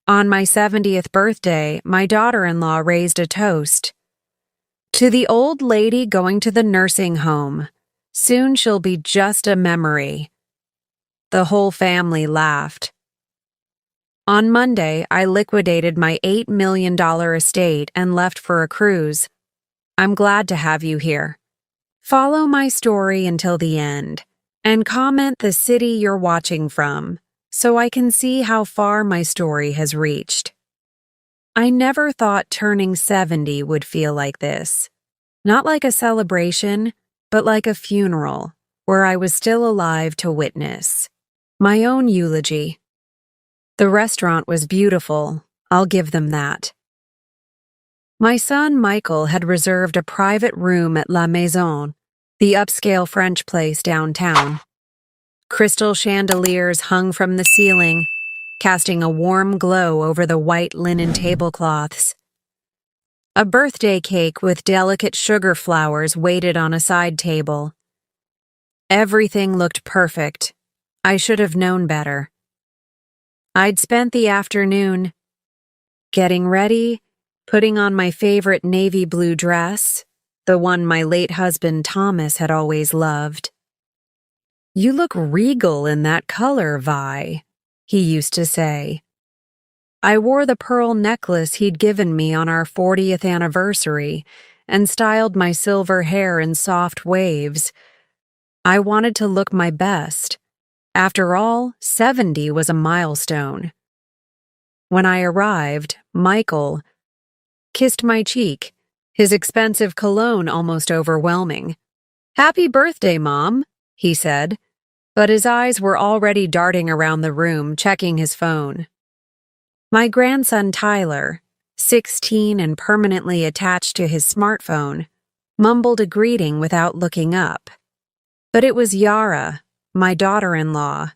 On my 70th birthday, my daughter-in-law raised a toast. To the old lady going to the nursing home. Soon she'll be just a memory. The whole family laughed. On Monday, I liquidated my $8 million estate and left for a cruise. I'm glad to have you here. Follow my story until the end, and comment the city you're watching from, so I can see how far my story has reached. I never thought turning 70 would feel like this. Not like a celebration, but like a funeral, where I was still alive to witness. My own eulogy. The restaurant was beautiful, I'll give them that. My son Michael had reserved a private room at La Maison, the upscale French place downtown. Crystal chandeliers hung from the ceiling, casting a warm glow over the white linen tablecloths. A birthday cake with delicate sugar flowers waited on a side table. Everything looked perfect. I should have known better. I'd spent the afternoon getting ready, putting on my favorite navy blue dress, the one my late husband Thomas had always loved. "You look regal in that color, Vi," he used to say. I wore the pearl necklace he'd given me on our 40th anniversary and styled my silver hair in soft waves. I wanted to look my best. After all, 70 was a milestone. When I arrived, Michael kissed my cheek, his expensive cologne almost overwhelming. "Happy birthday, Mom," he said, but his eyes were already darting around the room, checking his phone. My grandson Tyler, 16 and permanently attached to his smartphone, mumbled a greeting without looking up. But it was Yara, my daughter-in-law,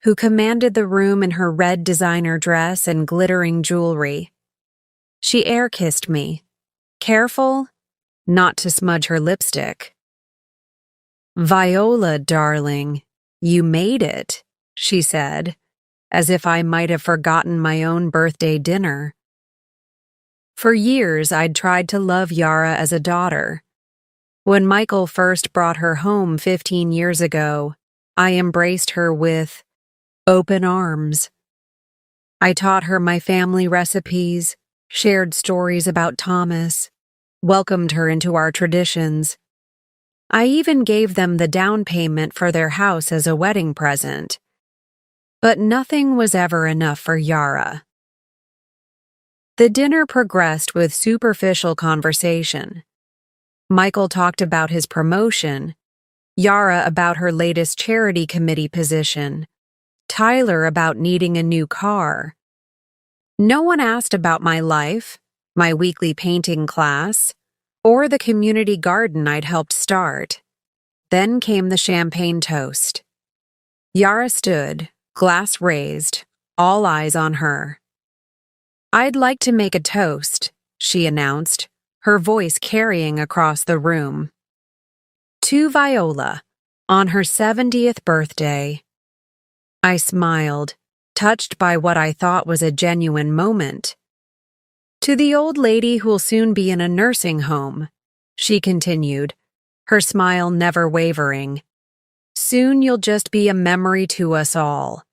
who commanded the room in her red designer dress and glittering jewelry. She air-kissed me, careful not to smudge her lipstick. "Viola, darling, you made it," she said, as if I might have forgotten my own birthday dinner. For years, I'd tried to love Yara as a daughter. When Michael first brought her home 15 years ago, I embraced her with open arms. I taught her my family recipes, shared stories about Thomas, welcomed her into our traditions. I even gave them the down payment for their house as a wedding present. But nothing was ever enough for Yara. The dinner progressed with superficial conversation. Michael talked about his promotion, Yara about her latest charity committee position, Tyler about needing a new car. No one asked about my life, my weekly painting class, or the community garden I'd helped start. Then came the champagne toast. Yara stood, glass raised, all eyes on her. "I'd like to make a toast," she announced, her voice carrying across the room. "To Viola, on her 70th birthday." I smiled, touched by what I thought was a genuine moment. "To the old lady who'll soon be in a nursing home," she continued, her smile never wavering. "Soon you'll just be a memory to us all."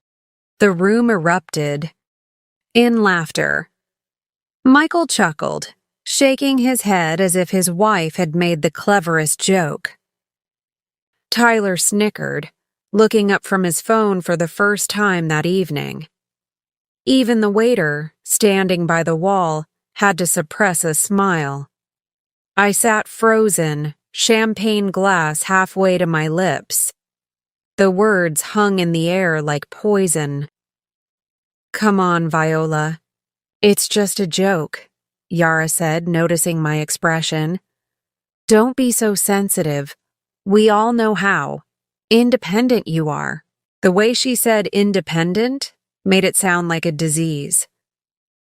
The room erupted in laughter. Michael chuckled, shaking his head as if his wife had made the cleverest joke. Tyler snickered, looking up from his phone for the first time that evening. Even the waiter, standing by the wall, had to suppress a smile. I sat frozen, champagne glass halfway to my lips. The words hung in the air like poison. "Come on, Viola. It's just a joke," Yara said, noticing my expression. "Don't be so sensitive. We all know how independent you are." The way she said independent made it sound like a disease.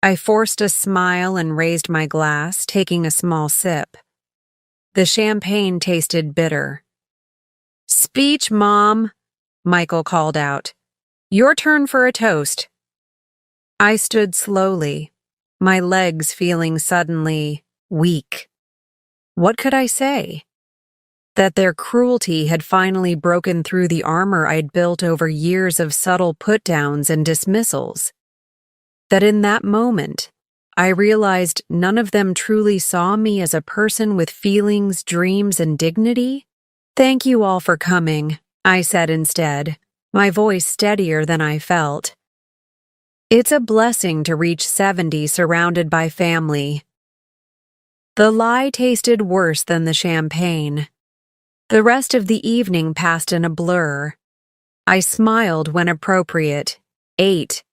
I forced a smile and raised my glass, taking a small sip. The champagne tasted bitter. "Speech, Mom," Michael called out. "Your turn for a toast." I stood slowly, my legs feeling suddenly weak. What could I say? That their cruelty had finally broken through the armor I'd built over years of subtle put-downs and dismissals. That in that moment, I realized none of them truly saw me as a person with feelings, dreams, and dignity. "Thank you all for coming," I said instead, my voice steadier than I felt. "It's a blessing to reach 70 surrounded by family." The lie tasted worse than the champagne. The rest of the evening passed in a blur. I smiled when appropriate, ate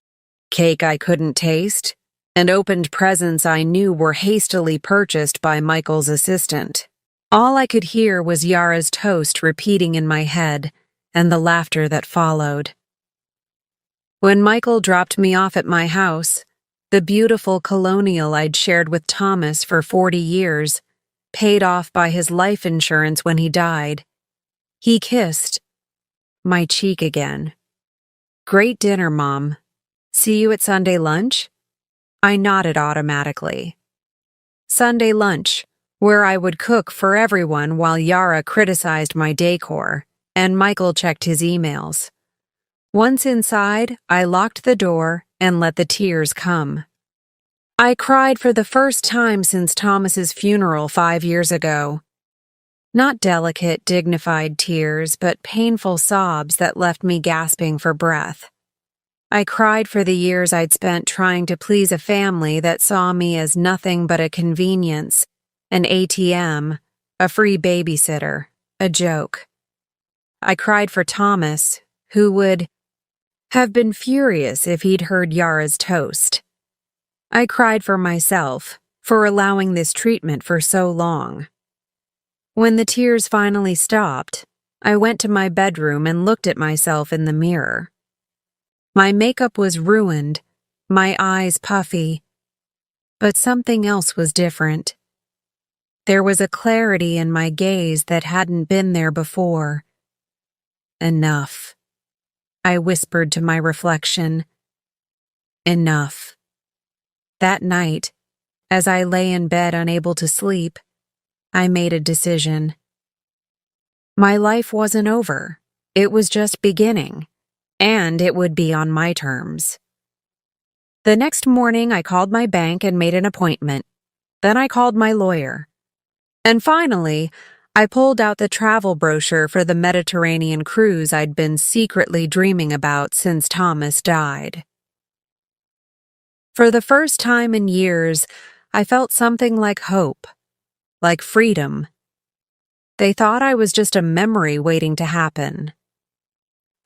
cake I couldn't taste, and opened presents I knew were hastily purchased by Michael's assistant. All I could hear was Yara's toast repeating in my head, and the laughter that followed. When Michael dropped me off at my house, the beautiful colonial I'd shared with Thomas for 40 years, paid off by his life insurance when he died, he kissed my cheek again. "Great dinner, Mom. See you at Sunday lunch?" I nodded automatically. Sunday lunch, where I would cook for everyone while Yara criticized my decor, and Michael checked his emails. Once inside, I locked the door and let the tears come. I cried for the first time since Thomas's funeral 5 years ago. Not delicate, dignified tears, but painful sobs that left me gasping for breath. I cried for the years I'd spent trying to please a family that saw me as nothing but a convenience, an ATM, a free babysitter, a joke. I cried for Thomas, who would have been furious if he'd heard Yara's toast. I cried for myself, for allowing this treatment for so long. When the tears finally stopped, I went to my bedroom and looked at myself in the mirror. My makeup was ruined, my eyes puffy, but something else was different. There was a clarity in my gaze that hadn't been there before. "Enough," I whispered to my reflection. "Enough." That night, as I lay in bed unable to sleep, I made a decision. My life wasn't over. It was just beginning, and it would be on my terms. The next morning, I called my bank and made an appointment. Then I called my lawyer. And finally, I pulled out the travel brochure for the Mediterranean cruise I'd been secretly dreaming about since Thomas died. For the first time in years, I felt something like hope, like freedom. They thought I was just a memory waiting to happen.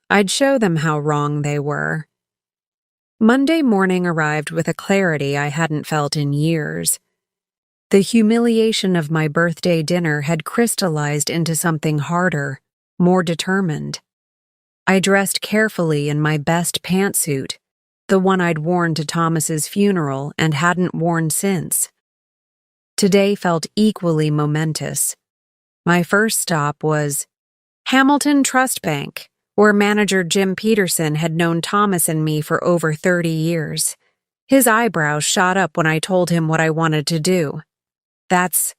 I'd show them how wrong they were. Monday morning arrived with a clarity I hadn't felt in years. The humiliation of my birthday dinner had crystallized into something harder, more determined. I dressed carefully in my best pantsuit, the one I'd worn to Thomas's funeral and hadn't worn since. Today felt equally momentous. My first stop was Hamilton Trust Bank, where manager Jim Peterson had known Thomas and me for over 30 years. His eyebrows shot up when I told him what I wanted to do. "That's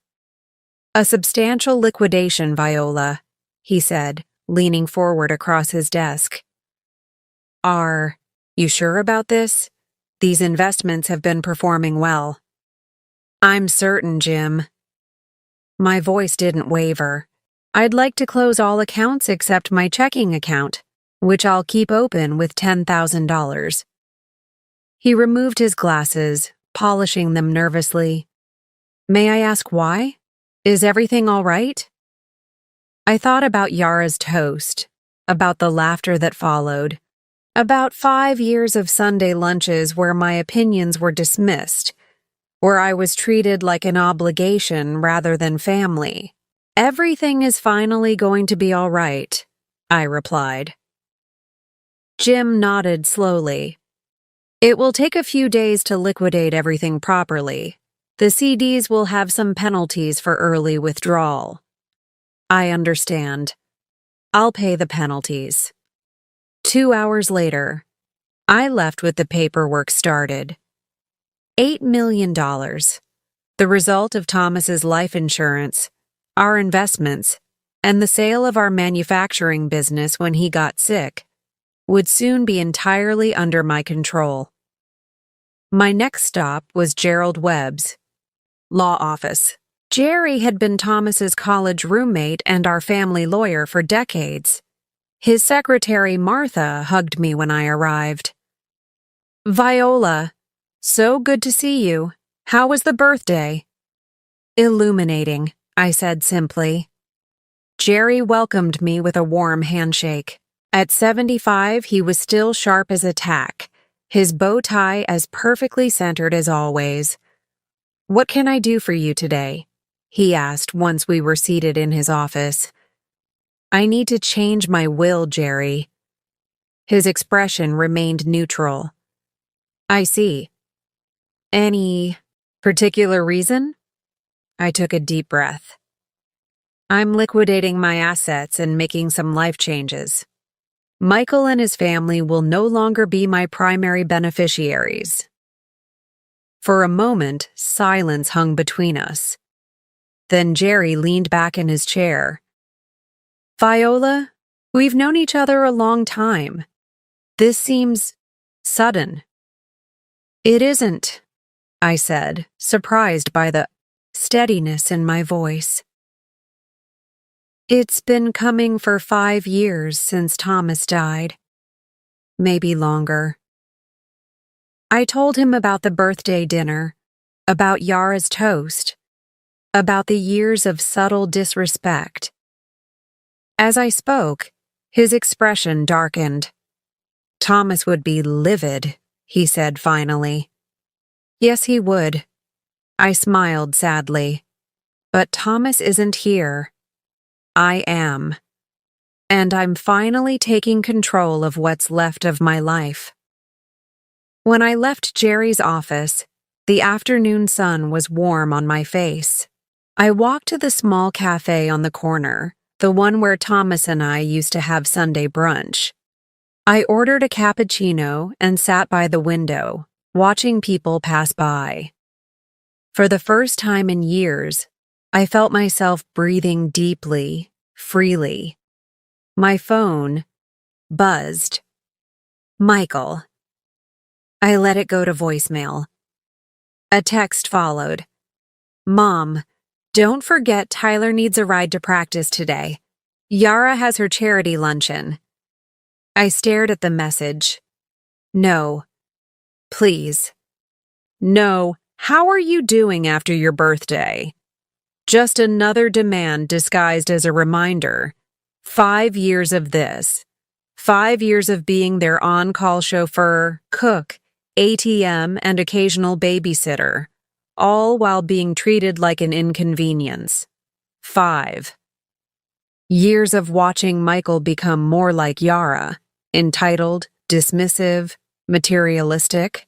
a substantial liquidation, Viola," he said, leaning forward across his desk. "Are you sure about this? These investments have been performing well." "I'm certain, Jim." My voice didn't waver. "I'd like to close all accounts except my checking account, which I'll keep open with $10,000. He removed his glasses, polishing them nervously. "May I ask why? Is everything all right?" I thought about Yara's toast, about the laughter that followed, about 5 years of Sunday lunches where my opinions were dismissed, where I was treated like an obligation rather than family. "Everything is finally going to be all right," I replied. Jim nodded slowly. "It will take a few days to liquidate everything properly. The CDs will have some penalties for early withdrawal." "I understand. I'll pay the penalties." 2 hours later, I left with the paperwork started. $8 million. The result of Thomas's life insurance, our investments, and the sale of our manufacturing business when he got sick, would soon be entirely under my control. My next stop was Gerald Webb's law office. Jerry had been Thomas's college roommate and our family lawyer for decades. His secretary, Martha, hugged me when I arrived. "Viola, so good to see you. How was the birthday?" "Illuminating," I said simply. Jerry welcomed me with a warm handshake. At 75, he was still sharp as a tack, his bow tie as perfectly centered as always. "What can I do for you today?" he asked once we were seated in his office. "I need to change my will, Jerry." His expression remained neutral. "I see. Any particular reason?" I took a deep breath. "I'm liquidating my assets and making some life changes. Michael and his family will no longer be my primary beneficiaries." For a moment, silence hung between us. Then Jerry leaned back in his chair. "Viola, we've known each other a long time. This seems sudden." "It isn't," I said, surprised by the steadiness in my voice. "It's been coming for 5 years since Thomas died. Maybe longer." I told him about the birthday dinner, about Yara's toast, about the years of subtle disrespect. As I spoke, his expression darkened. "Thomas would be livid," he said finally. "Yes, he would." I smiled sadly. "But Thomas isn't here. I am. And I'm finally taking control of what's left of my life." When I left Jerry's office, the afternoon sun was warm on my face. I walked to the small cafe on the corner, the one where Thomas and I used to have Sunday brunch. I ordered a cappuccino and sat by the window, watching people pass by. For the first time in years, I felt myself breathing deeply, freely. My phone buzzed. "Michael." I let it go to voicemail. A text followed. "Mom, don't forget Tyler needs a ride to practice today. Yara has her charity luncheon." I stared at the message. "No. Please. No. How are you doing after your birthday?" Just another demand disguised as a reminder. 5 years of this. 5 years of being their on-call chauffeur, cook, ATM, and occasional babysitter, all while being treated like an inconvenience. 5 years of watching Michael become more like Yara, entitled, dismissive, materialistic.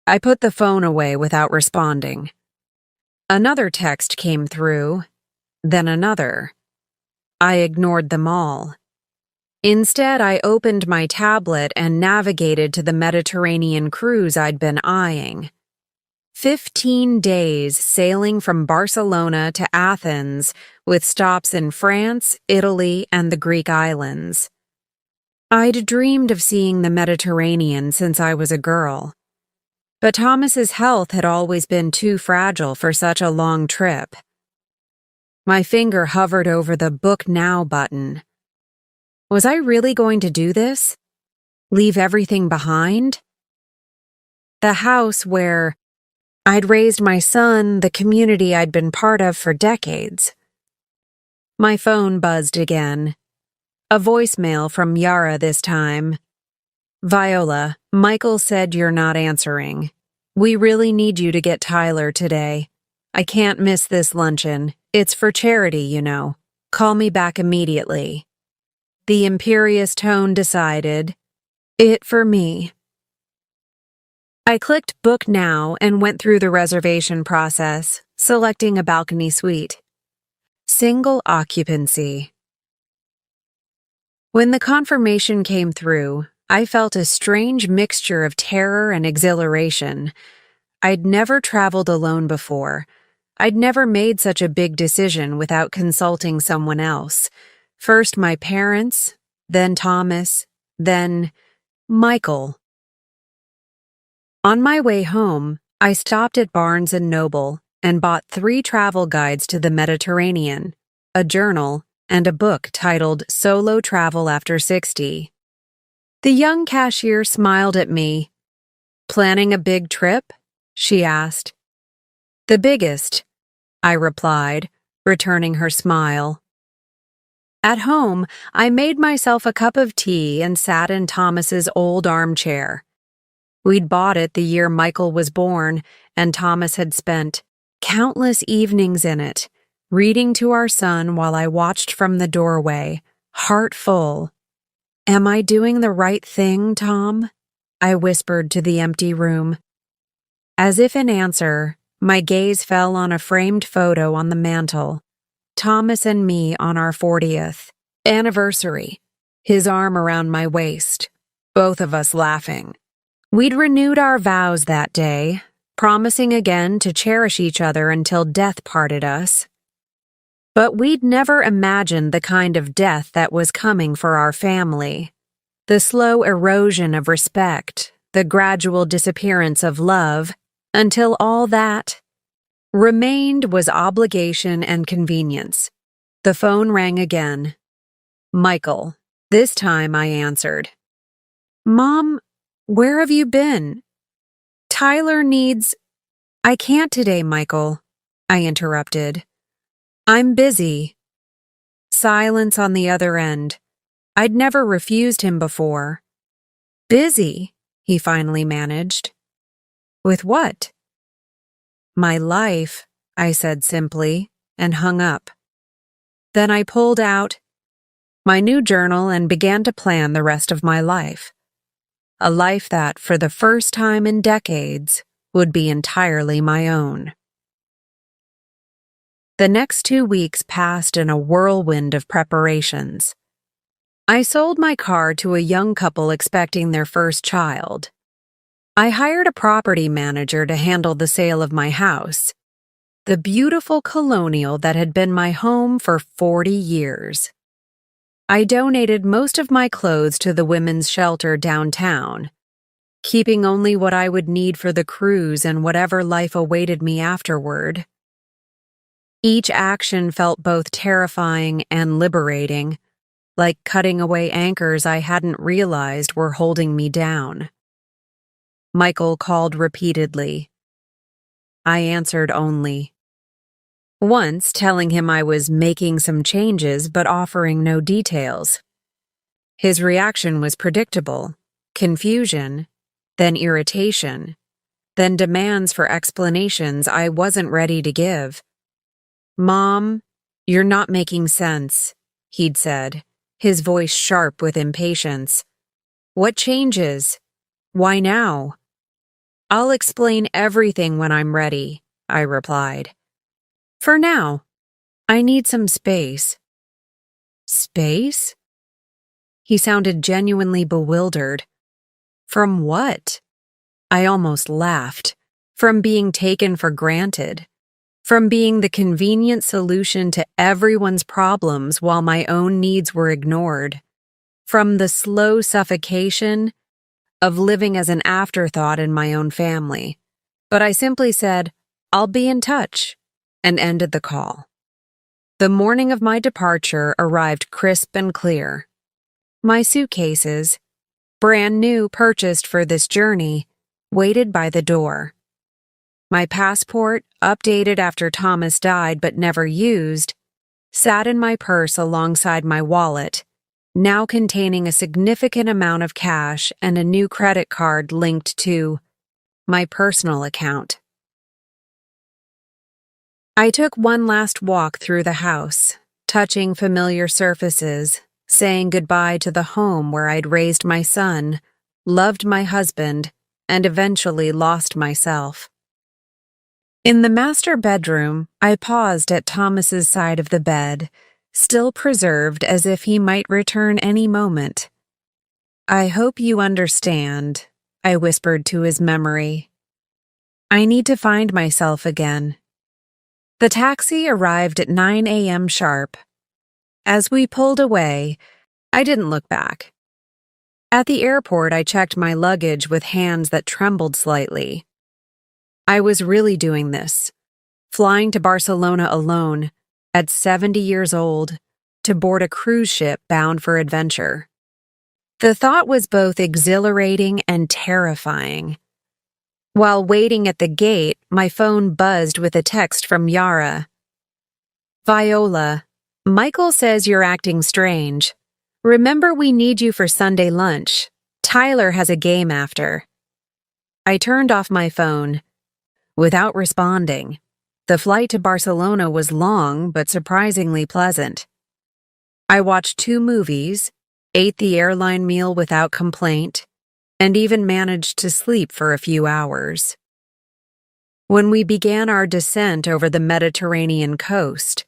I put the phone away without responding. Another text came through, then another. I ignored them all. Instead, I opened my tablet and navigated to the Mediterranean cruise I'd been eyeing. 15 days sailing from Barcelona to Athens, with stops in France, Italy, and the Greek islands. I'd dreamed of seeing the Mediterranean since I was a girl. But Thomas's health had always been too fragile for such a long trip. My finger hovered over the Book Now button. Was I really going to do this? Leave everything behind? The house where I'd raised my son, the community I'd been part of for decades. My phone buzzed again. A voicemail from Yara this time. "Viola, Michael said you're not answering. We really need you to get Tyler today. I can't miss this luncheon. It's for charity, you know. Call me back immediately." The imperious tone decided, it for me. I clicked Book Now and went through the reservation process, selecting a balcony suite. Single occupancy. When the confirmation came through, I felt a strange mixture of terror and exhilaration. I'd never traveled alone before. I'd never made such a big decision without consulting someone else. First my parents, then Thomas, then Michael. On my way home, I stopped at Barnes & Noble and bought 3 travel guides to the Mediterranean, a journal, and a book titled Solo Travel After 60. The young cashier smiled at me. "Planning a big trip?" she asked. "The biggest," I replied, returning her smile. At home, I made myself a cup of tea and sat in Thomas's old armchair. We'd bought it the year Michael was born, and Thomas had spent countless evenings in it, reading to our son while I watched from the doorway, heart full. "Am I doing the right thing, Tom?" I whispered to the empty room. As if in answer, my gaze fell on a framed photo on the mantel. Thomas and me on our 40th anniversary, his arm around my waist, both of us laughing. We'd renewed our vows that day, promising again to cherish each other until death parted us. But we'd never imagined the kind of death that was coming for our family. The slow erosion of respect, the gradual disappearance of love, until all that remained was obligation and convenience. The phone rang again. Michael. This time I answered. "Mom, where have you been?" "Tyler needs—" "I can't today, Michael," I interrupted. "I'm busy." Silence on the other end. I'd never refused him before. "Busy?" he finally managed. "With what?" "My life," I said simply, and hung up. Then I pulled out my new journal and began to plan the rest of my life. A life that, for the first time in decades, would be entirely my own. The next 2 weeks passed in a whirlwind of preparations. I sold my car to a young couple expecting their first child. I hired a property manager to handle the sale of my house, the beautiful colonial that had been my home for 40 years. I donated most of my clothes to the women's shelter downtown, keeping only what I would need for the cruise and whatever life awaited me afterward. Each action felt both terrifying and liberating, like cutting away anchors I hadn't realized were holding me down. Michael called repeatedly. I answered only. Once telling him I was making some changes but offering no details. His reaction was predictable: confusion, then irritation, then demands for explanations I wasn't ready to give. "Mom, you're not making sense," he'd said, his voice sharp with impatience. "What changes? Why now?" "I'll explain everything when I'm ready," I replied. "For now, I need some space." "Space?" He sounded genuinely bewildered. "From what?" I almost laughed. From being taken for granted. From being the convenient solution to everyone's problems while my own needs were ignored. From the slow suffocation of living as an afterthought in my own family. But I simply said, "I'll be in touch," and ended the call. The morning of my departure arrived crisp and clear. My suitcases, brand new purchased for this journey, waited by the door. My passport, updated after Thomas died but never used, sat in my purse alongside my wallet, now containing a significant amount of cash and a new credit card linked to my personal account. I took one last walk through the house, touching familiar surfaces, saying goodbye to the home where I'd raised my son, loved my husband, and eventually lost myself. In the master bedroom, I paused at Thomas's side of the bed, still preserved as if he might return any moment. I hope you understand, I whispered to his memory. I need to find myself again. The taxi arrived at 9 a.m. sharp. As we pulled away, I didn't look back. At the airport, I checked my luggage with hands that trembled slightly. I was really doing this, flying to Barcelona alone, at 70 years old, to board a cruise ship bound for adventure. The thought was both exhilarating and terrifying. While waiting at the gate, my phone buzzed with a text from Yara. Viola, Michael says you're acting strange. Remember, we need you for Sunday lunch. Tyler has a game after. I turned off my phone. Without responding. The flight to Barcelona was long but surprisingly pleasant. I watched 2 movies, ate the airline meal without complaint, and even managed to sleep for a few hours. When we began our descent over the Mediterranean coast,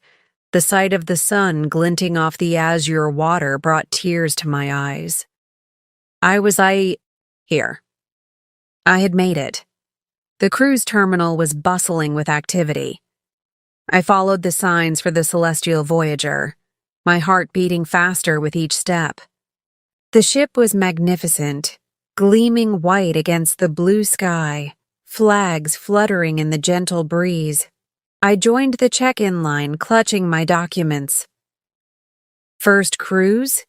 the sight of the sun glinting off the azure water brought tears to my eyes. Here. I had made it. The cruise terminal was bustling with activity. I followed the signs for the Celestial Voyager, my heart beating faster with each step. The ship was magnificent, gleaming white against the blue sky, flags fluttering in the gentle breeze. I joined the check-in line, clutching my documents. "First cruise?"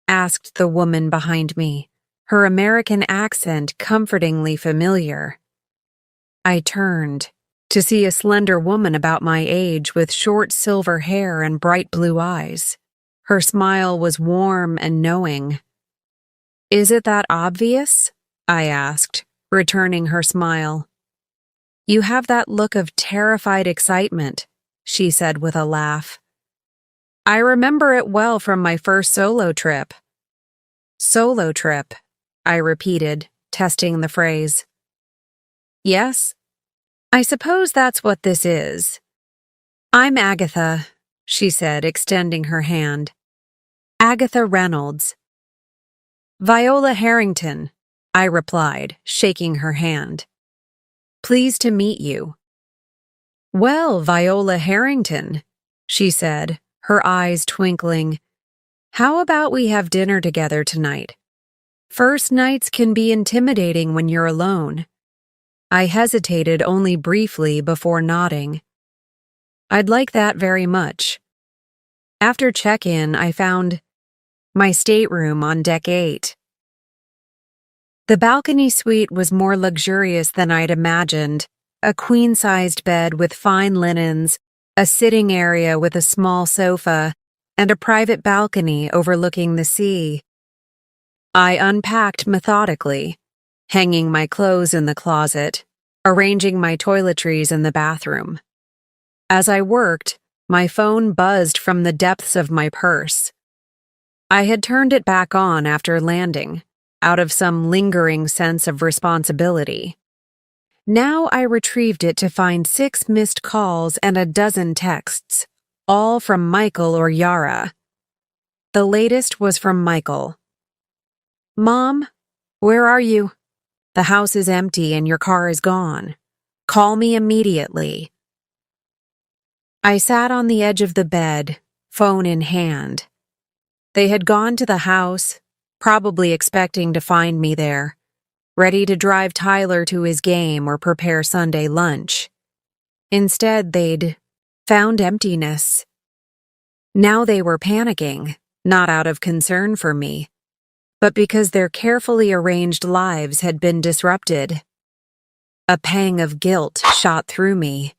asked the woman behind me, her American accent comfortingly familiar. I turned to see a slender woman about my age with short silver hair and bright blue eyes. Her smile was warm and knowing. "Is it that obvious?" I asked, returning her smile. "You have that look of terrified excitement," she said with a laugh. "I remember it well from my first solo trip." "Solo trip," I repeated, testing the phrase. "Yes, I suppose that's what this is." "I'm Agatha," she said, extending her hand. "Agatha Reynolds." "Viola Harrington," I replied, shaking her hand. "Pleased to meet you." "Well, Viola Harrington," she said, her eyes twinkling. "How about we have dinner together tonight? First nights can be intimidating when you're alone." I hesitated only briefly before nodding. "I'd like that very much." After check-in, I found my stateroom on deck 8. The balcony suite was more luxurious than I'd imagined, a queen-sized bed with fine linens, a sitting area with a small sofa, and a private balcony overlooking the sea. I unpacked methodically, hanging my clothes in the closet, arranging my toiletries in the bathroom. As I worked, my phone buzzed from the depths of my purse. I had turned it back on after landing, out of some lingering sense of responsibility. Now I retrieved it to find 6 missed calls and a dozen texts, all from Michael or Yara. The latest was from Michael. "Mom, where are you? The house is empty and your car is gone. Call me immediately." I sat on the edge of the bed, phone in hand. They had gone to the house, probably expecting to find me there, ready to drive Tyler to his game or prepare Sunday lunch. Instead, they'd found emptiness. Now they were panicking, not out of concern for me, but because their carefully arranged lives had been disrupted. A pang of guilt shot through me.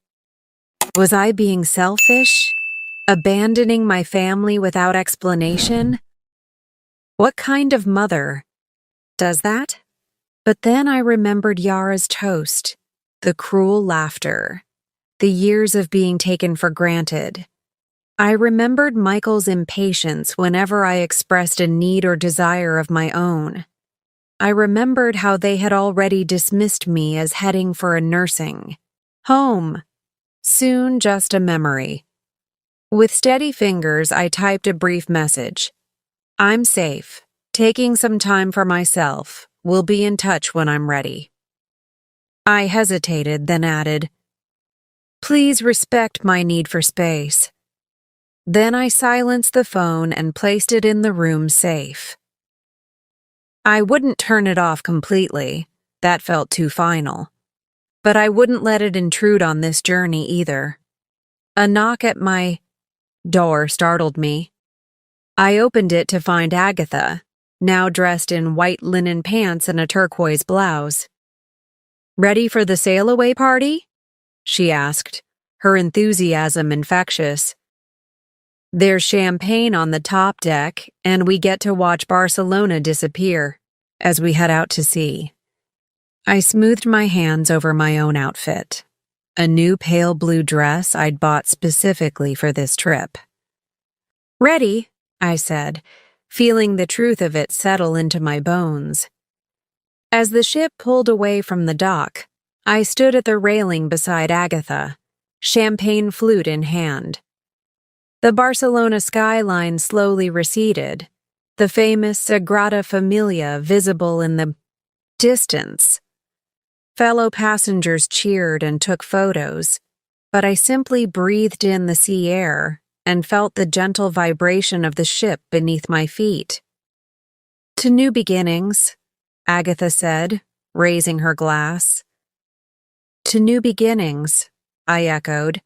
Was I being selfish? Abandoning my family without explanation? What kind of mother does that? But then I remembered Yara's toast, the cruel laughter, the years of being taken for granted. I remembered Michael's impatience whenever I expressed a need or desire of my own. I remembered how they had already dismissed me as heading for a nursing home, soon just a memory. With steady fingers, I typed a brief message. "I'm safe. Taking some time for myself. We'll be in touch when I'm ready. I hesitated, then added, Please respect my need for space. Then I silenced the phone and placed it in the room safe. I wouldn't turn it off completely. That felt too final. But I wouldn't let it intrude on this journey either. A knock at my door startled me. I opened it to find Agatha, now dressed in white linen pants and a turquoise blouse. Ready for the sail-away party? She asked, her enthusiasm infectious. There's champagne on the top deck, and we get to watch Barcelona disappear as we head out to sea. I smoothed my hands over my own outfit, a new pale blue dress I'd bought specifically for this trip. Ready, I said, feeling the truth of it settle into my bones. As the ship pulled away from the dock, I stood at the railing beside Agatha, champagne flute in hand. The Barcelona skyline slowly receded, the famous Sagrada Familia visible in the distance. Fellow passengers cheered and took photos, but I simply breathed in the sea air and felt the gentle vibration of the ship beneath my feet. To new beginnings, Agatha said, raising her glass. To new beginnings, I echoed,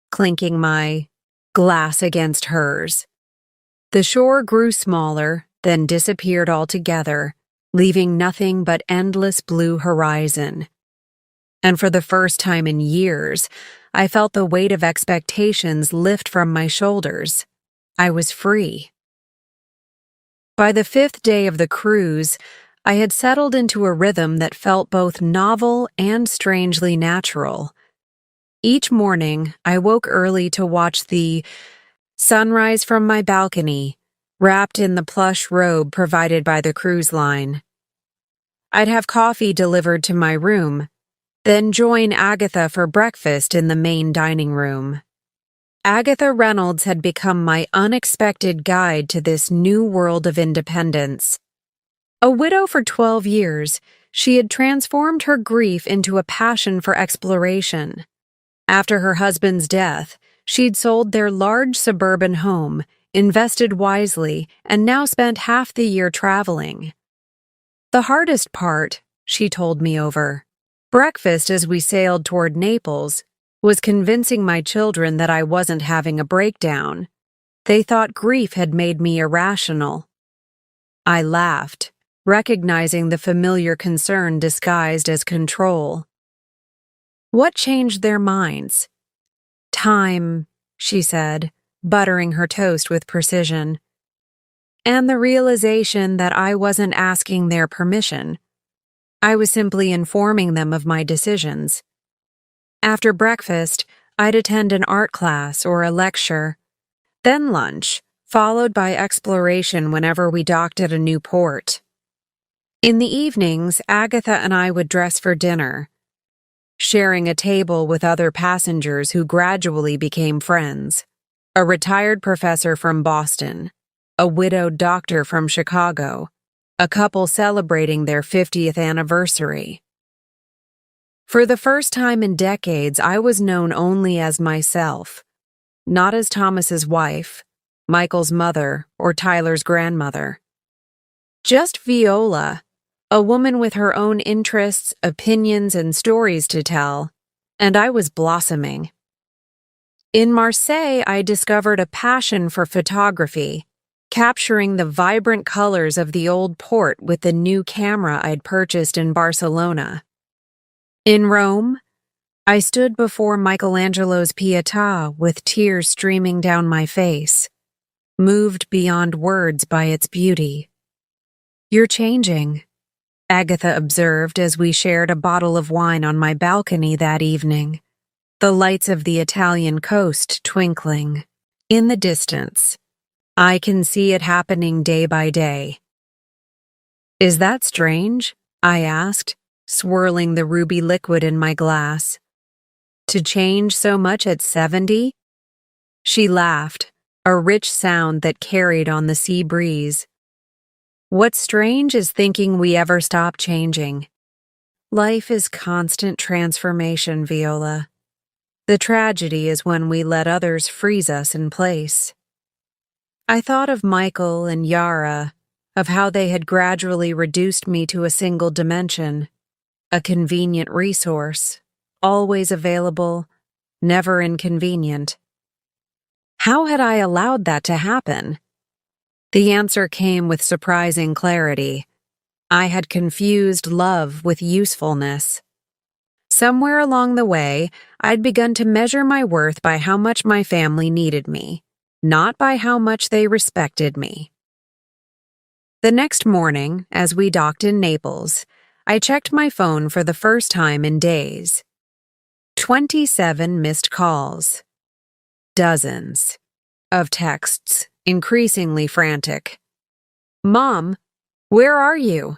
clinking my glass against hers. The shore grew smaller, then disappeared altogether, leaving nothing but endless blue horizon. And for the first time in years, I felt the weight of expectations lift from my shoulders. I was free. By the 5th day of the cruise, I had settled into a rhythm that felt both novel and strangely natural. Each morning, I woke early to watch the sunrise from my balcony, wrapped in the plush robe provided by the cruise line. I'd have coffee delivered to my room, then join Agatha for breakfast in the main dining room. Agatha Reynolds had become my unexpected guide to this new world of independence. A widow for 12 years, she had transformed her grief into a passion for exploration. After her husband's death, she'd sold their large suburban home, invested wisely, and now spent half the year traveling. The hardest part, she told me over breakfast as we sailed toward Naples, was convincing my children that I wasn't having a breakdown. They thought grief had made me irrational. I laughed, recognizing the familiar concern disguised as control. What changed their minds? Time, she said, buttering her toast with precision. And the realization that I wasn't asking their permission. I was simply informing them of my decisions. After breakfast, I'd attend an art class or a lecture, then lunch, followed by exploration whenever we docked at a new port. In the evenings, Agatha and I would dress for dinner, sharing a table with other passengers who gradually became friends. A retired professor from Boston, a widowed doctor from Chicago, a couple celebrating their 50th anniversary. For the first time in decades, I was known only as myself, not as Thomas's wife, Michael's mother, or Tyler's grandmother. Just Viola, a woman with her own interests, opinions, and stories to tell, and I was blossoming. In Marseille, I discovered a passion for photography, capturing the vibrant colors of the old port with the new camera I'd purchased in Barcelona. In Rome, I stood before Michelangelo's Pietà with tears streaming down my face, moved beyond words by its beauty. "You're changing," Agatha observed as we shared a bottle of wine on my balcony that evening, the lights of the Italian coast twinkling. In the distance, I can see it happening day by day. "Is that strange?" I asked, swirling the ruby liquid in my glass. "To change so much at 70? She laughed, a rich sound that carried on the sea breeze. What's strange is thinking we ever stop changing. Life is constant transformation, Viola. The tragedy is when we let others freeze us in place. I thought of Michael and Yara, of how they had gradually reduced me to a single dimension, a convenient resource, always available, never inconvenient. How had I allowed that to happen? The answer came with surprising clarity. I had confused love with usefulness. Somewhere along the way, I'd begun to measure my worth by how much my family needed me, not by how much they respected me. The next morning, as we docked in Naples, I checked my phone for the first time in days. 27 missed calls. Dozens of texts, increasingly frantic. "Mom, where are you?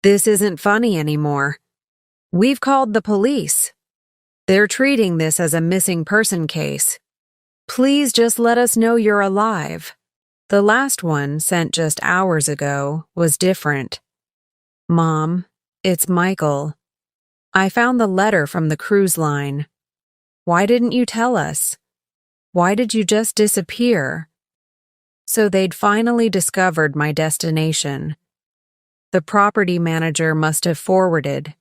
This isn't funny anymore. We've called the police. They're treating this as a missing person case. Please just let us know you're alive." The last one, sent just hours ago, was different. "Mom, it's Michael. I found the letter from the cruise line. Why didn't you tell us? Why did you just disappear?" So they'd finally discovered my destination. The property manager must have forwarded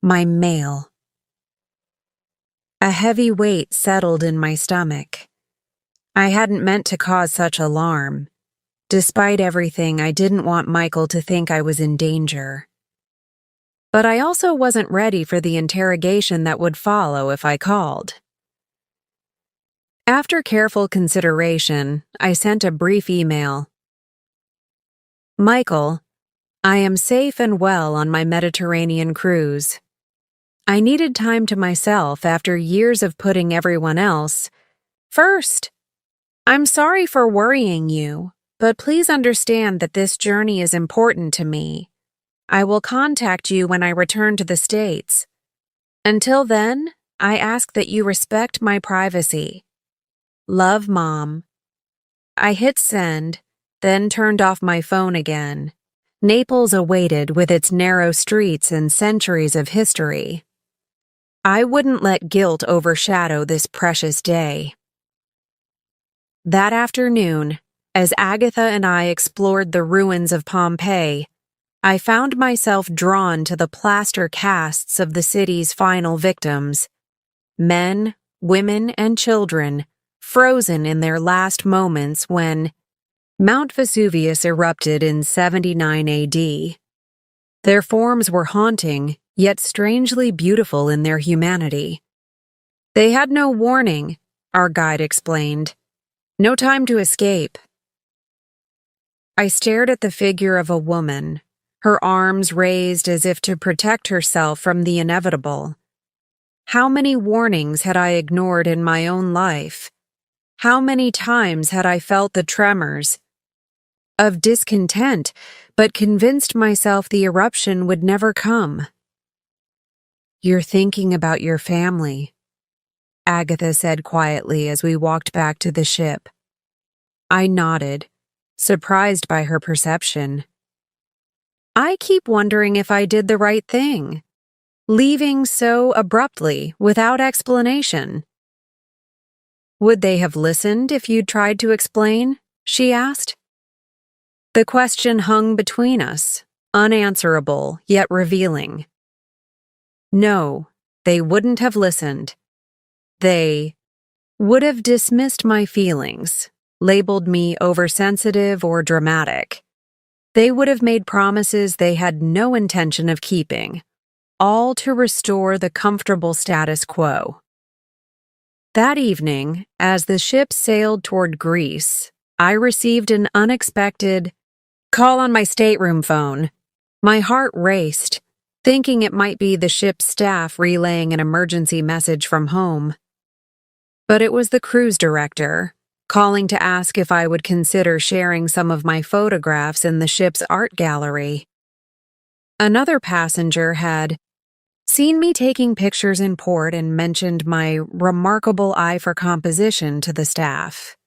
my mail. A heavy weight settled in my stomach. I hadn't meant to cause such alarm. Despite everything, I didn't want Michael to think I was in danger. But I also wasn't ready for the interrogation that would follow if I called. After careful consideration, I sent a brief email. "Michael, I am safe and well on my Mediterranean cruise. I needed time to myself after years of putting everyone else first. I'm sorry for worrying you, but please understand that this journey is important to me. I will contact you when I return to the States. Until then, I ask that you respect my privacy. Love, Mom." I hit send, then turned off my phone again. Naples awaited with its narrow streets and centuries of history. I wouldn't let guilt overshadow this precious day. That afternoon, as Agatha and I explored the ruins of Pompeii, I found myself drawn to the plaster casts of the city's final victims. Men, women, and children, frozen in their last moments when Mount Vesuvius erupted in 79 AD. Their forms were haunting, yet strangely beautiful in their humanity. They had no warning, our guide explained. No time to escape. I stared at the figure of a woman, her arms raised as if to protect herself from the inevitable. How many warnings had I ignored in my own life? How many times had I felt the tremors of discontent, but convinced myself the eruption would never come? "You're thinking about your family," Agatha said quietly as we walked back to the ship. I nodded, surprised by her perception. I keep wondering if I did the right thing, leaving so abruptly, without explanation. "Would they have listened if you'd tried to explain?" she asked. The question hung between us, unanswerable yet revealing. No, they wouldn't have listened. They would have dismissed my feelings, labeled me oversensitive or dramatic. They would have made promises they had no intention of keeping, all to restore the comfortable status quo. That evening, as the ship sailed toward Greece, I received an unexpected call on my stateroom phone. My heart raced, thinking it might be the ship's staff relaying an emergency message from home. But it was the cruise director, calling to ask if I would consider sharing some of my photographs in the ship's art gallery. Another passenger had seen me taking pictures in port and mentioned my remarkable eye for composition to the staff.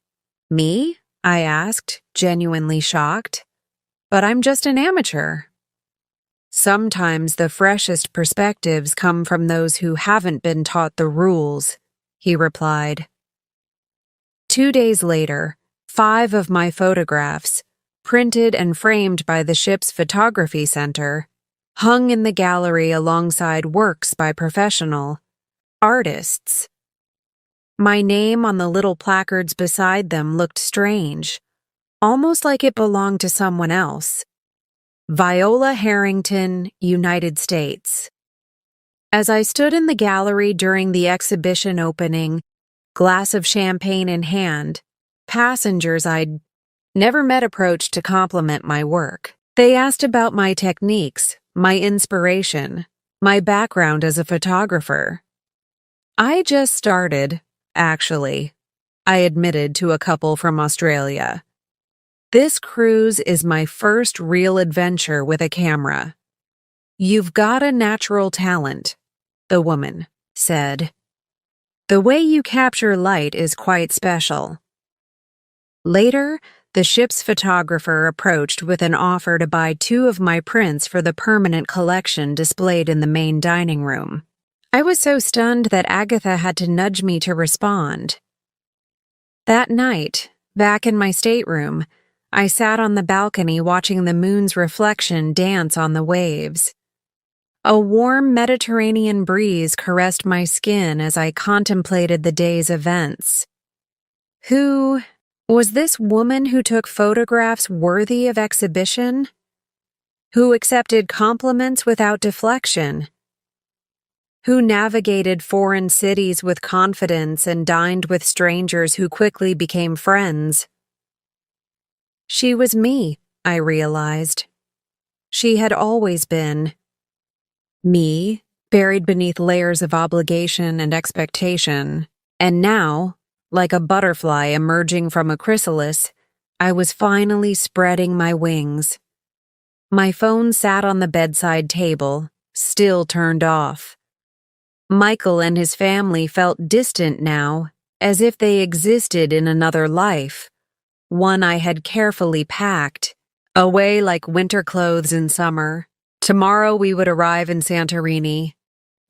"Me?" I asked, genuinely shocked. but I'm just an amateur. Sometimes the freshest perspectives come from those who haven't been taught the rules, he replied. 2 days later, 5 of my photographs, printed and framed by the ship's photography center, hung in the gallery alongside works by professional artists. My name on the little placards beside them looked strange, almost like it belonged to someone else. Viola Harrington, United States. As I stood in the gallery during the exhibition opening, glass of champagne in hand, passengers I'd never met approached to compliment my work. They asked about my techniques, my inspiration, my background as a photographer. I just started, actually, I admitted to a couple from Australia. This cruise is my first real adventure with a camera. You've got a natural talent, the woman said. The way you capture light is quite special. Later, the ship's photographer approached with an offer to buy 2 of my prints for the permanent collection displayed in the main dining room. I was so stunned that Agatha had to nudge me to respond. That night, back in my stateroom, I sat on the balcony watching the moon's reflection dance on the waves. A warm Mediterranean breeze caressed my skin as I contemplated the day's events. Who was this woman who took photographs worthy of exhibition? Who accepted compliments without deflection? Who navigated foreign cities with confidence and dined with strangers who quickly became friends? She was me, I realized. She had always been. Me, buried beneath layers of obligation and expectation, and now, like a butterfly emerging from a chrysalis, I was finally spreading my wings. My phone sat on the bedside table, still turned off. Michael and his family felt distant now, as if they existed in another life, one I had carefully packed, away like winter clothes in summer. Tomorrow we would arrive in Santorini.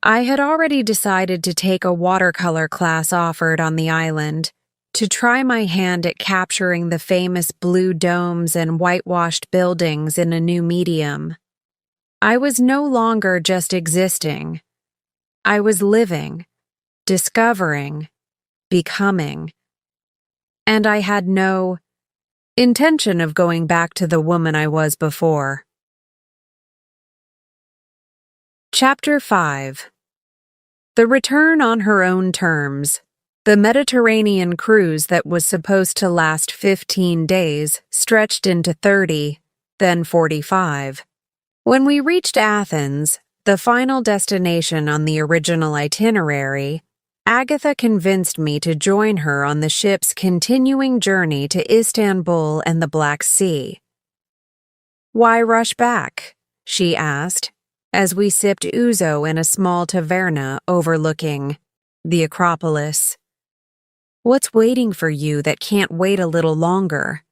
I had already decided to take a watercolor class offered on the island, to try my hand at capturing the famous blue domes and whitewashed buildings in a new medium. I was no longer just existing. I was living, discovering, becoming. And I had no intention of going back to the woman I was before. Chapter 5. The return on her own terms. The Mediterranean cruise that was supposed to last 15 days stretched into 30, then 45. When we reached Athens, the final destination on the original itinerary, Agatha convinced me to join her on the ship's continuing journey to Istanbul and the Black Sea. "Why rush back?" she asked, as we sipped ouzo in a small taverna overlooking the Acropolis. "What's waiting for you that can't wait a little longer?"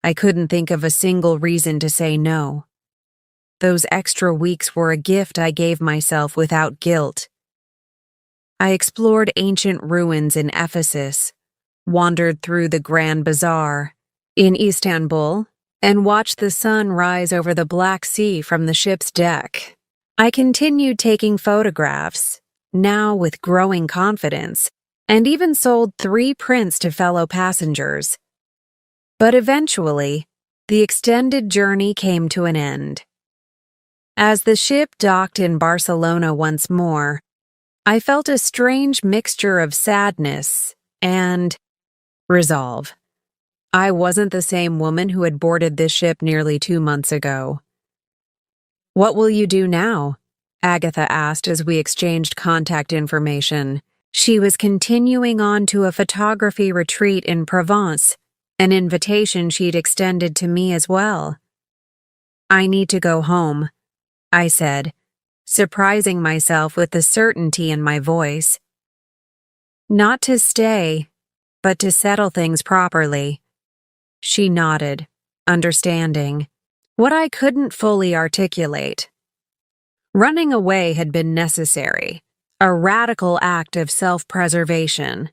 I couldn't think of a single reason to say no. Those extra weeks were a gift I gave myself without guilt. I explored ancient ruins in Ephesus, wandered through the Grand Bazaar in Istanbul, and watched the sun rise over the Black Sea from the ship's deck. I continued taking photographs, now with growing confidence, and even sold 3 prints to fellow passengers. But eventually, the extended journey came to an end. As the ship docked in Barcelona once more, I felt a strange mixture of sadness and resolve. I wasn't the same woman who had boarded this ship nearly 2 months ago. "What will you do now?" Agatha asked as we exchanged contact information. She was continuing on to a photography retreat in Provence, an invitation she'd extended to me as well. "I need to go home," I said, surprising myself with the certainty in my voice. "Not to stay, but to settle things properly." She nodded, understanding. what I couldn't fully articulate. Running away had been necessary, a radical act of self-preservation.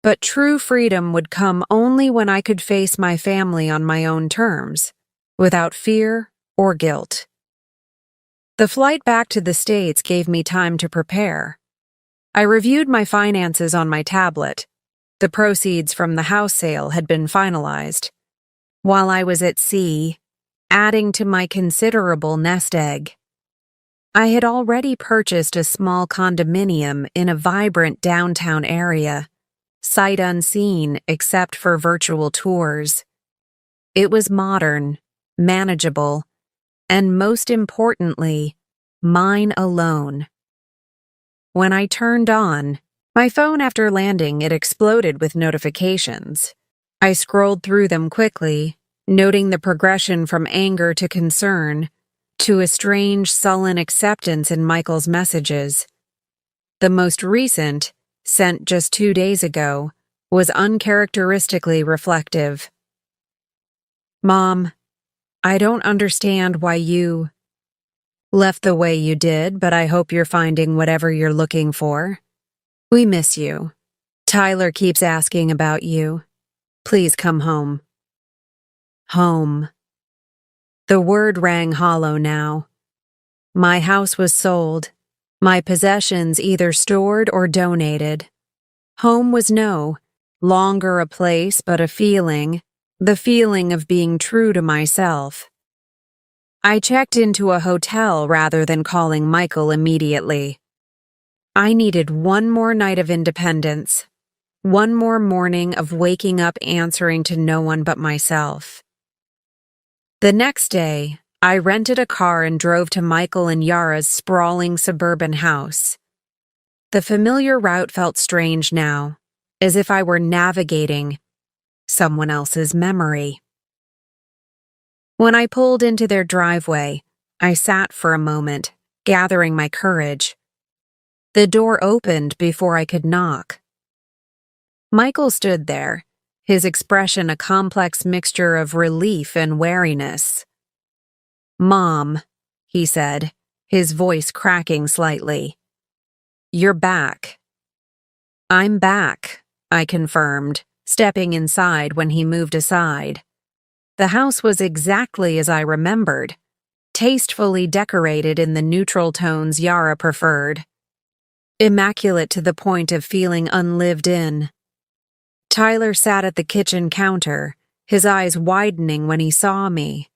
But true freedom would come only when I could face my family on my own terms, without fear or guilt. The flight back to the States gave me time to prepare. I reviewed my finances on my tablet. The proceeds from the house sale had been finalized. While I was at sea, adding to my considerable nest egg, I had already purchased a small condominium in a vibrant downtown area, sight unseen except for virtual tours. It was modern, manageable, and most importantly, mine alone. When I turned on my phone after landing, it exploded with notifications. I scrolled through them quickly, noting the progression from anger to concern to a strange, sullen acceptance in Michael's messages. The most recent, sent just 2 days ago, was uncharacteristically reflective. Mom, I don't understand why you left the way you did, but I hope you're finding whatever you're looking for. We miss you. Tyler keeps asking about you. Please come home. Home. The word rang hollow now. My house was sold, my possessions either stored or donated. Home was no longer a place but a feeling, the feeling of being true to myself. I checked into a hotel rather than calling Michael immediately. I needed one more night of independence, one more morning of waking up answering to no one but myself. The next day, I rented a car and drove to Michael and Yara's sprawling suburban house. The familiar route felt strange now, as if I were navigating someone else's memory. When I pulled into their driveway, I sat for a moment, gathering my courage. The door opened before I could knock. Michael stood there, his expression a complex mixture of relief and wariness. Mom, he said, his voice cracking slightly. You're back. I'm back, I confirmed, stepping inside when he moved aside. The house was exactly as I remembered, tastefully decorated in the neutral tones Yara preferred. Immaculate to the point of feeling unlived in. Tyler sat at the kitchen counter, his eyes widening when he saw me.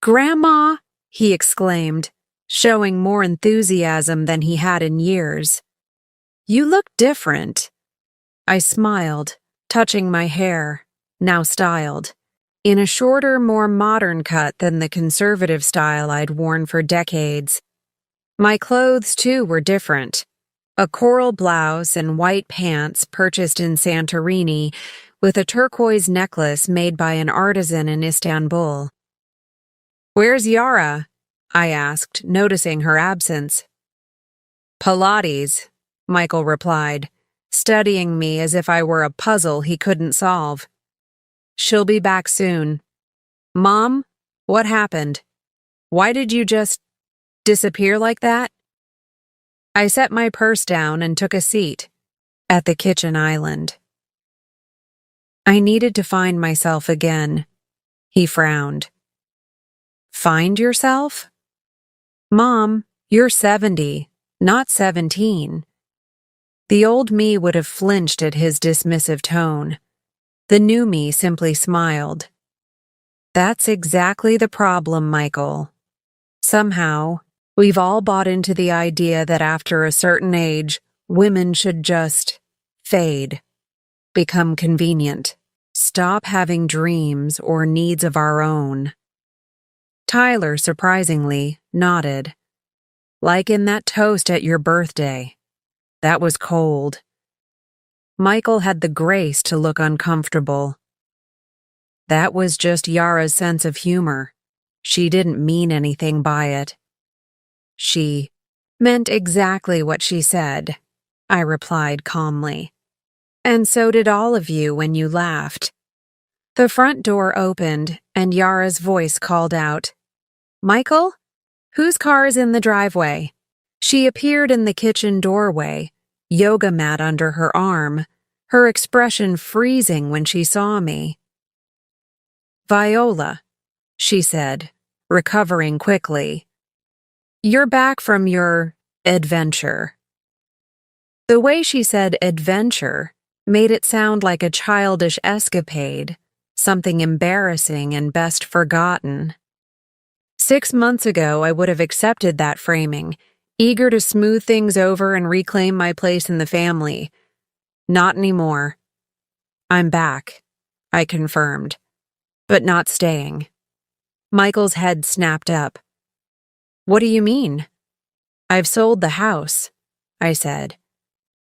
Grandma, he exclaimed, showing more enthusiasm than he had in years. You look different. I smiled, touching my hair, now styled, in a shorter, more modern cut than the conservative style I'd worn for decades. My clothes, too, were different. A coral blouse and white pants purchased in Santorini with a turquoise necklace made by an artisan in Istanbul. Where's Yara? I asked, noticing her absence. Pilates, Michael replied, studying me as if I were a puzzle he couldn't solve. She'll be back soon. Mom, what happened? Why did you just disappear like that? I set my purse down and took a seat at the kitchen island. I needed to find myself again. He frowned. Find yourself? Mom, you're 70, not 17. The old me would have flinched at his dismissive tone. The new me simply smiled. That's exactly the problem, Michael. Somehow, we've all bought into the idea that after a certain age, women should just fade, become convenient, stop having dreams or needs of our own. Tyler, surprisingly, nodded. Like in that toast at your birthday. That was cold. Michael had the grace to look uncomfortable. That was just Yara's sense of humor. She didn't mean anything by it. She meant exactly what she said, I replied calmly. And so did all of you when you laughed. The front door opened, and Yara's voice called out, "Michael? Whose car is in the driveway?" She appeared in the kitchen doorway, yoga mat under her arm, her expression freezing when she saw me. "Viola," she said, recovering quickly. "You're back from your adventure." The way she said adventure made it sound like a childish escapade, something embarrassing and best forgotten. 6 months ago, I would have accepted that framing, eager to smooth things over and reclaim my place in the family. Not anymore. "I'm back," I confirmed, "but not staying." Michael's head snapped up. "What do you mean?" "I've sold the house," I said.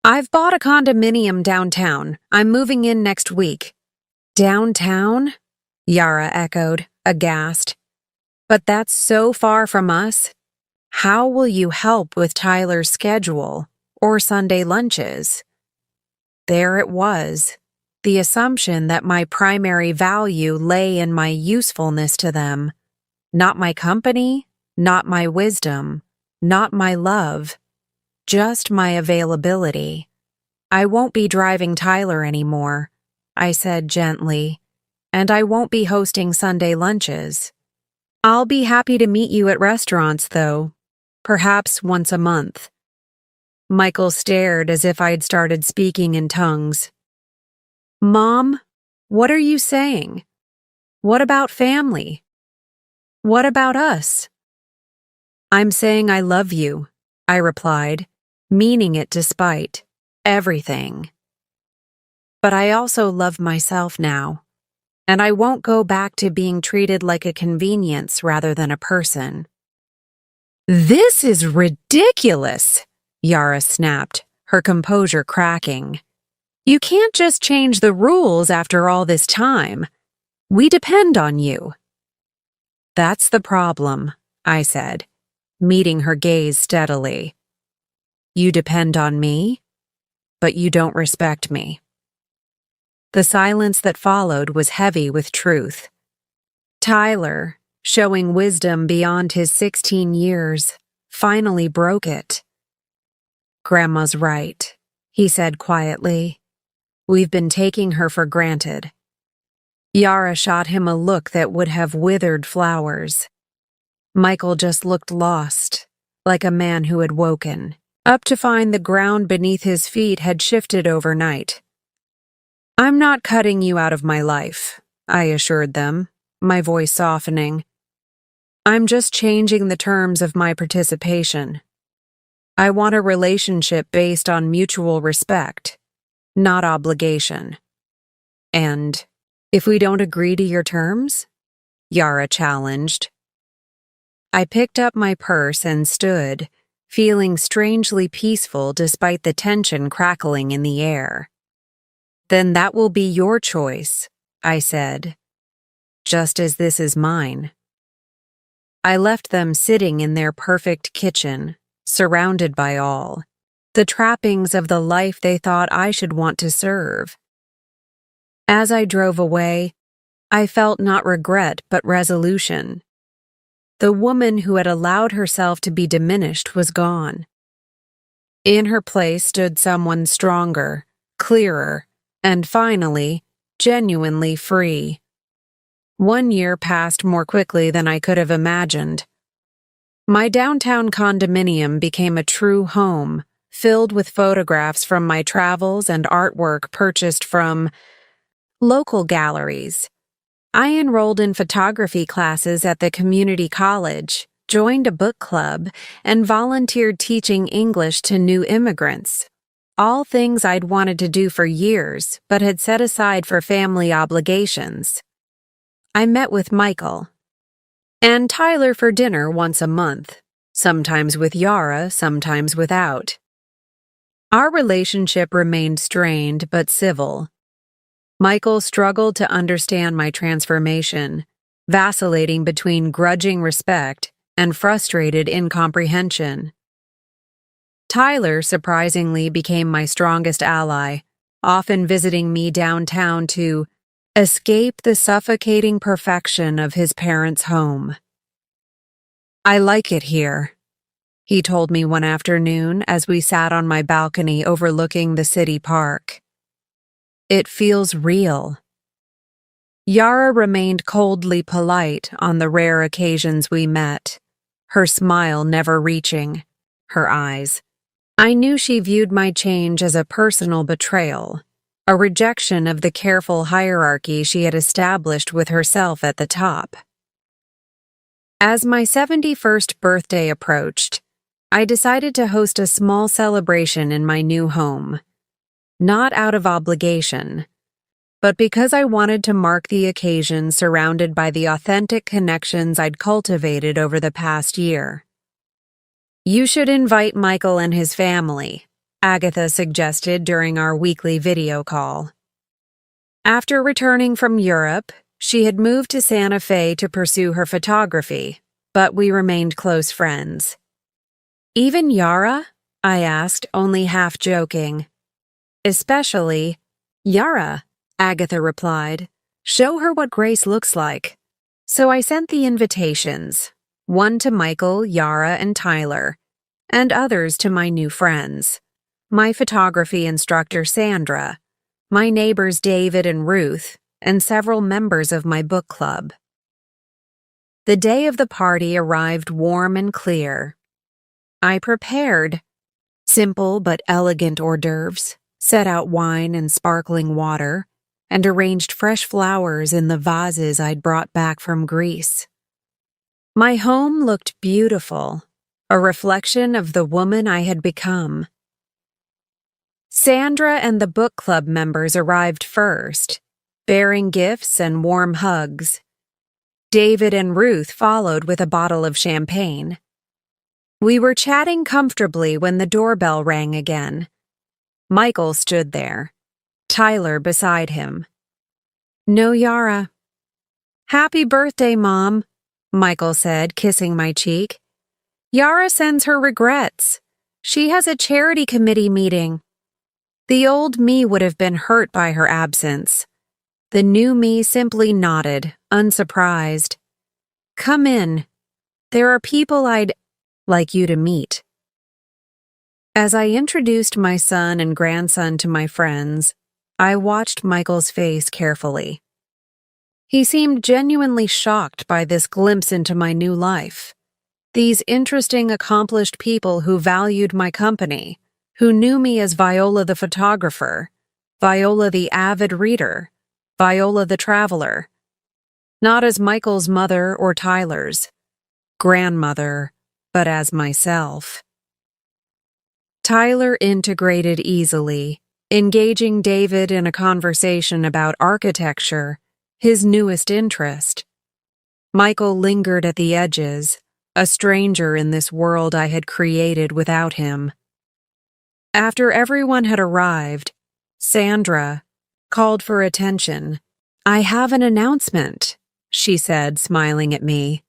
"I've bought a condominium downtown. I'm moving in next week." "Downtown?" Yara echoed, aghast. "But that's so far from us. How will you help with Tyler's schedule or Sunday lunches?" There it was, the assumption that my primary value lay in my usefulness to them. Not my company, not my wisdom, not my love, just my availability. "I won't be driving Tyler anymore," I said gently, "and I won't be hosting Sunday lunches. I'll be happy to meet you at restaurants, though, perhaps once a month." Michael stared as if I'd started speaking in tongues. "Mom, what are you saying? What about family? What about us?" "I'm saying I love you," I replied, meaning it despite everything. "But I also love myself now, and I won't go back to being treated like a convenience rather than a person." "This is ridiculous," Yara snapped, her composure cracking. "You can't just change the rules after all this time. We depend on you." "That's the problem," I said, meeting her gaze steadily. "You depend on me, but you don't respect me." The silence that followed was heavy with truth. Tyler, showing wisdom beyond his 16 years, finally broke it. "Grandma's right," he said quietly. "We've been taking her for granted." Yara shot him a look that would have withered flowers. Michael just looked lost, like a man who had woken, up to find the ground beneath his feet had shifted overnight. "I'm not cutting you out of my life," I assured them, my voice softening. "I'm just changing the terms of my participation. I want a relationship based on mutual respect, not obligation." "And if we don't agree to your terms?" Yara challenged. I picked up my purse and stood, feeling strangely peaceful despite the tension crackling in the air. "Then that will be your choice," I said, "just as this is mine." I left them sitting in their perfect kitchen, surrounded by all, the trappings of the life they thought I should want to serve. As I drove away, I felt not regret but resolution. The woman who had allowed herself to be diminished was gone. In her place stood someone stronger, clearer, and finally, genuinely free. 1 year passed more quickly than I could have imagined. My downtown condominium became a true home, filled with photographs from my travels and artwork purchased from local galleries. I enrolled in photography classes at the community college, joined a book club, and volunteered teaching English to new immigrants. All things I'd wanted to do for years, but had set aside for family obligations. I met with Michael and Tyler for dinner once a month, sometimes with Yara, sometimes without. Our relationship remained strained but civil. Michael struggled to understand my transformation, vacillating between grudging respect and frustrated incomprehension. Tyler surprisingly became my strongest ally, often visiting me downtown to escape the suffocating perfection of his parents' home. "I like it here," he told me one afternoon as we sat on my balcony overlooking the city park. "It feels real." Yara remained coldly polite on the rare occasions we met, her smile never reaching her eyes. I knew she viewed my change as a personal betrayal, a rejection of the careful hierarchy she had established with herself at the top. As my 71st birthday approached, I decided to host a small celebration in my new home. Not out of obligation, but because I wanted to mark the occasion surrounded by the authentic connections I'd cultivated over the past year. "You should invite Michael and his family," Agatha suggested during our weekly video call. After returning from Europe, she had moved to Santa Fe to pursue her photography, but we remained close friends. "Even Yara?" I asked, only half joking. "Especially Yara," Agatha replied. "Show her what grace looks like." So I sent the invitations, one to Michael, Yara, and Tyler, and others to my new friends. My photography instructor, Sandra, my neighbors, David and Ruth, and several members of my book club. The day of the party arrived warm and clear. I prepared simple but elegant hors d'oeuvres, set out wine and sparkling water, and arranged fresh flowers in the vases I'd brought back from Greece. My home looked beautiful, a reflection of the woman I had become. Sandra and the book club members arrived first, bearing gifts and warm hugs. David and Ruth followed with a bottle of champagne. We were chatting comfortably when the doorbell rang again. Michael stood there, Tyler beside him. "No Yara." "Happy birthday, Mom," Michael said, kissing my cheek. "Yara sends her regrets. She has a charity committee meeting." The old me would have been hurt by her absence. The new me simply nodded, unsurprised. "Come in. There are people I'd like you to meet." As I introduced my son and grandson to my friends, I watched Michael's face carefully. He seemed genuinely shocked by this glimpse into my new life. These interesting, accomplished people who valued my company, who knew me as Viola the photographer, Viola the avid reader, Viola the traveler. Not as Michael's mother or Tyler's grandmother, but as myself. Tyler integrated easily, engaging David in a conversation about architecture, his newest interest. Michael lingered at the edges, a stranger in this world I had created without him. After everyone had arrived, Sandra called for attention. "I have an announcement," she said, smiling at me.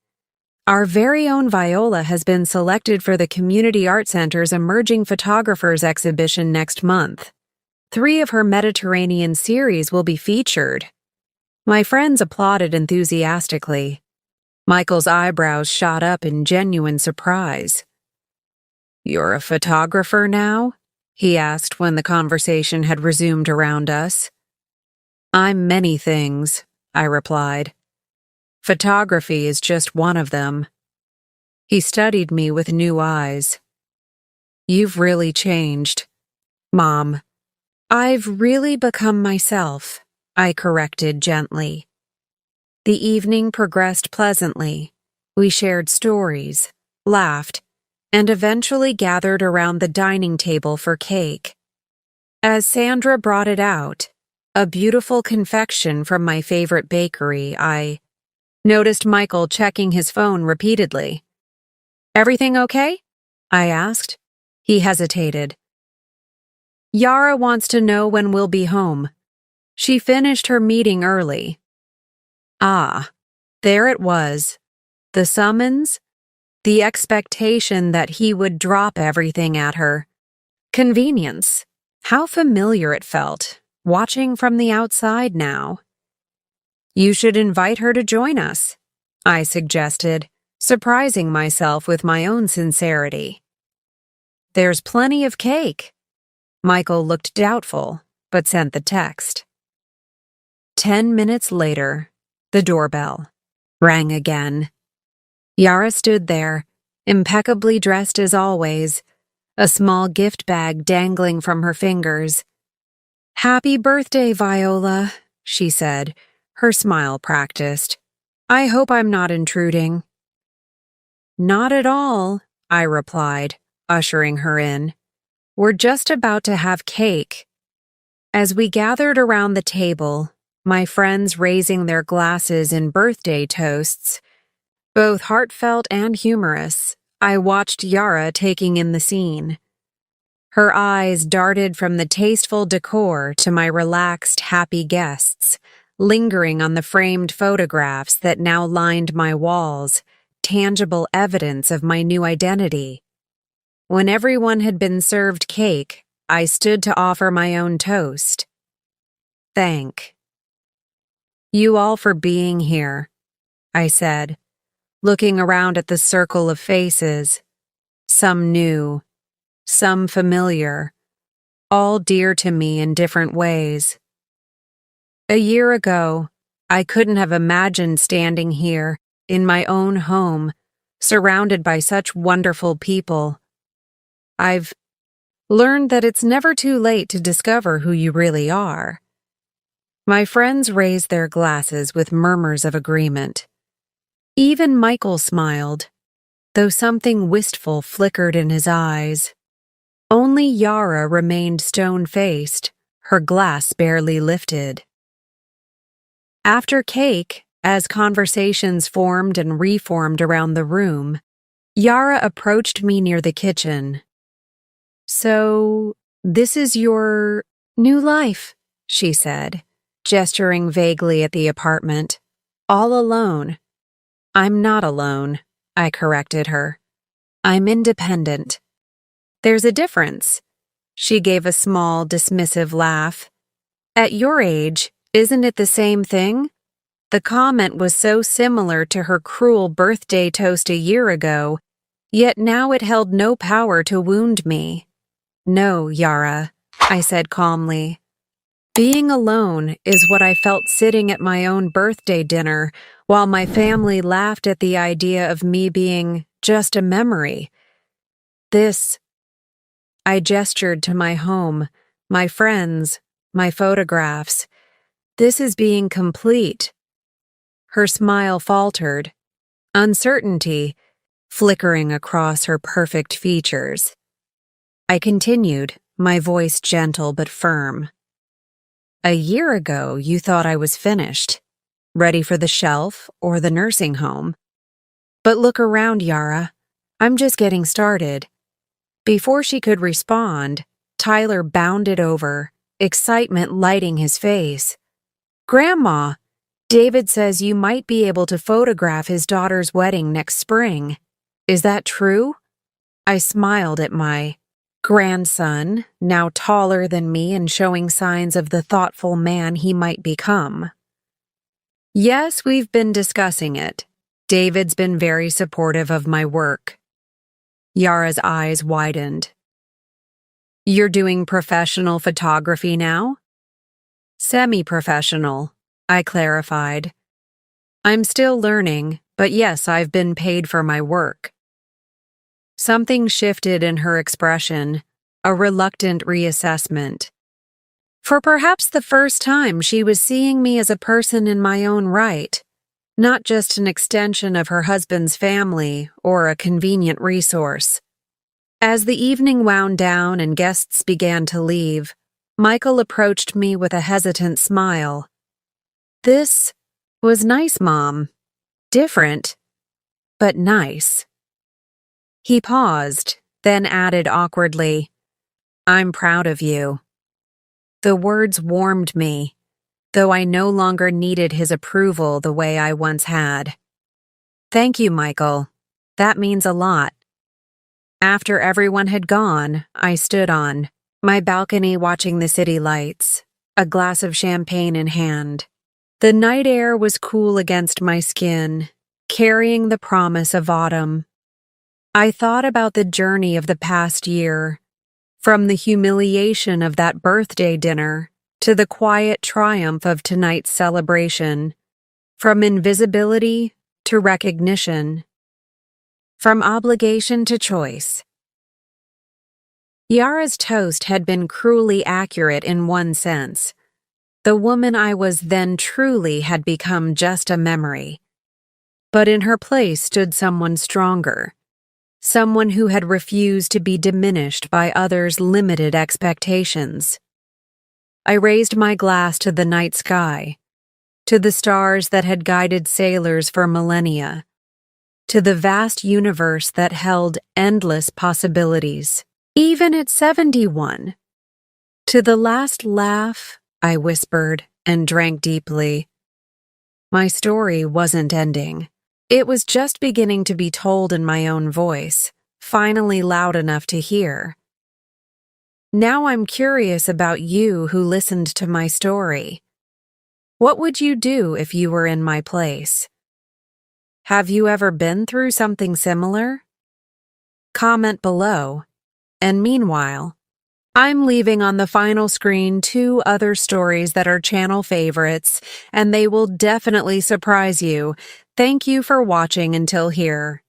"Our very own Viola has been selected for the Community Art Center's Emerging Photographers exhibition next month. 3 of her Mediterranean series will be featured." My friends applauded enthusiastically. Michael's eyebrows shot up in genuine surprise. "You're a photographer now?" he asked when the conversation had resumed around us. "I'm many things," I replied. "Photography is just one of them." He studied me with new eyes. "You've really changed, Mom." "I've really become myself," I corrected gently. The evening progressed pleasantly. We shared stories, laughed, and eventually gathered around the dining table for cake. As Sandra brought it out, a beautiful confection from my favorite bakery, I noticed Michael checking his phone repeatedly. "Everything okay?" I asked. He hesitated. "Yara wants to know when we'll be home. She finished her meeting early." Ah, there it was. The summons, the expectation that he would drop everything at her. Convenience. How familiar it felt, watching from the outside now. You should invite her to join us, I suggested, surprising myself with my own sincerity. There's plenty of cake. Michael looked doubtful, but sent the text. 10 minutes later, the doorbell rang again. Yara stood there, impeccably dressed as always, a small gift bag dangling from her fingers. "Happy birthday, Viola," she said, her smile practiced. "I hope I'm not intruding." "Not at all," I replied, ushering her in. "We're just about to have cake." As we gathered around the table, my friends raising their glasses in birthday toasts, both heartfelt and humorous, I watched Yara taking in the scene. Her eyes darted from the tasteful decor to my relaxed, happy guests, lingering on the framed photographs that now lined my walls, tangible evidence of my new identity. When everyone had been served cake, I stood to offer my own toast. "Thank you all for being here," I said, looking around at the circle of faces, some new, some familiar, all dear to me in different ways. A year ago, I couldn't have imagined standing here, in my own home, surrounded by such wonderful people. I've learned that it's never too late to discover who you really are. My friends raised their glasses with murmurs of agreement. Even Michael smiled, though something wistful flickered in his eyes. Only Yara remained stone-faced, her glass barely lifted. After cake, as conversations formed and reformed around the room, Yara approached me near the kitchen. "So, this is your new life," she said, gesturing vaguely at the apartment. "All alone." "I'm not alone," I corrected her. "I'm independent." "There's a difference." She gave a small, dismissive laugh. "At your age, isn't it the same thing?" The comment was so similar to her cruel birthday toast a year ago, yet now it held no power to wound me. "No, Yara," I said calmly. "Being alone is what I felt sitting at my own birthday dinner while my family laughed at the idea of me being just a memory. This," I gestured to my home, my friends, my photographs. "This is being complete." Her smile faltered, uncertainty flickering across her perfect features. I continued, my voice gentle but firm. "A year ago, you thought I was finished, ready for the shelf or the nursing home. But look around, Yara. I'm just getting started." Before she could respond, Tyler bounded over, excitement lighting his face. "Grandma, David says you might be able to photograph his daughter's wedding next spring. Is that true?" I smiled at my grandson, now taller than me and showing signs of the thoughtful man he might become. "Yes, we've been discussing it. David's been very supportive of my work." Yara's eyes widened. "You're doing professional photography now?" "Semi-professional," I clarified. "I'm still learning, but yes, I've been paid for my work." Something shifted in her expression, a reluctant reassessment. For perhaps the first time, she was seeing me as a person in my own right, not just an extension of her husband's family or a convenient resource. As the evening wound down and guests began to leave, Michael approached me with a hesitant smile. "This was nice, Mom. Different, but nice." He paused, then added awkwardly, "I'm proud of you." The words warmed me, though I no longer needed his approval the way I once had. "Thank you, Michael. That means a lot." After everyone had gone, I stood on my balcony watching the city lights, a glass of champagne in hand. The night air was cool against my skin, carrying the promise of autumn. I thought about the journey of the past year, from the humiliation of that birthday dinner to the quiet triumph of tonight's celebration, from invisibility to recognition, from obligation to choice. Yara's toast had been cruelly accurate in one sense. The woman I was then truly had become just a memory. But in her place stood someone stronger, someone who had refused to be diminished by others' limited expectations. I raised my glass to the night sky, to the stars that had guided sailors for millennia, to the vast universe that held endless possibilities. Even at 71. To the last laugh, I whispered and drank deeply. My story wasn't ending. It was just beginning to be told in my own voice, finally loud enough to hear. Now I'm curious about you who listened to my story. What would you do if you were in my place? Have you ever been through something similar? Comment below. And meanwhile, I'm leaving on the final screen 2 other stories that are channel favorites, and they will definitely surprise you. Thank you for watching until here.